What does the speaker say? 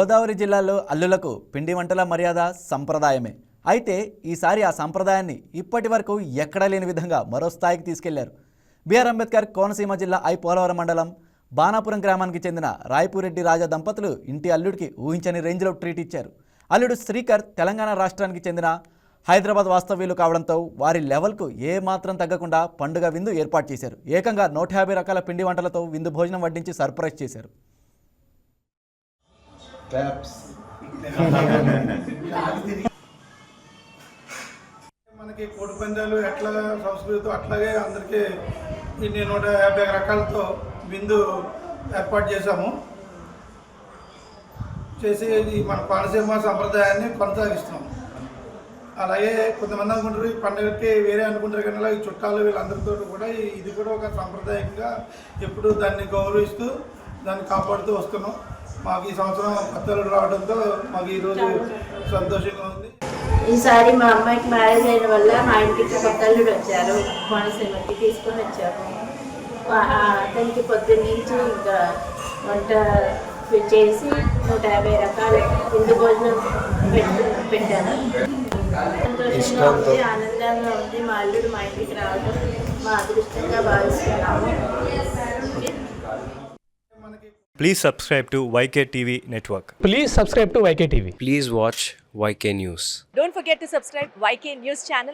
గోదావరి జిల్లాలో అల్లులకు పిండి వంటల మర్యాద సంప్రదాయమే. అయితే ఈసారి ఆ సంప్రదాయాన్ని ఇప్పటి వరకు ఎక్కడా లేని విధంగా మరో స్థాయికి తీసుకెళ్లారు. బిఆర్ అంబేద్కర్ కోనసీమ జిల్లా పోలవరం మండలం బాణాపురం గ్రామానికి చెందిన రాయపూరెడ్డి రాజా దంపతులు ఇంటి అల్లుడికి ఊహించని రేంజ్లో ట్రీట్ ఇచ్చారు. అల్లుడు శ్రీకర్ తెలంగాణ రాష్ట్రానికి చెందిన హైదరాబాద్ వాస్తవ్యులు కావడంతో వారి లెవెల్కు ఏ మాత్రం తగ్గకుండా పండుగ విందు ఏర్పాటు చేశారు. ఏకంగా 150 రకాల పిండి వంటలతో విందు భోజనం వడ్డించి సర్ప్రైజ్ చేశారు. మనకి కోడి పందాలు ఎట్లా సంస్కృతి అట్లాగే అందరికీ ఇన్ని 150 రకాలతో విందు ఏర్పాటు చేశాము. చేసి మన కోనసీమ సంప్రదాయాన్ని కొనసాగిస్తున్నాం. అలాగే కొంతమంది అనుకుంటారు ఈ పండుగకి వేరే అనుకుంటారు, కానీ ఈ చుట్టాలు వీళ్ళందరితో కూడా ఇది కూడా ఒక సాంప్రదాయంగా ఎప్పుడు దాన్ని గౌరవిస్తూ దాన్ని కాపాడుతూ వస్తున్నాం. మాకు ఈ సంవత్సరం కొత్తలు రావడంతో మాకు ఈరోజు సంతోషంగా ఉంది. ఈసారి మా అమ్మాయికి మ్యారేజ్ అయిన వల్ల మా ఇంటికి కొత్తల్లుడు వచ్చారు, కోనసీమకి తీసుకొని వచ్చాము. అతనికి పొద్దున్న నుంచి ఇంకా వంట చేసి 150 రకాల విందు భోజనం పెట్టాను. సంతోషంగా ఉంది, ఆనందంగా ఉంది. మా అల్లుడు మా ఇంటికి రావడం మా అదృష్టంగా భావిస్తున్నాము. Please subscribe to YK TV Network. Please subscribe to YK TV. Please watch YK News. Don't forget to subscribe YK News channel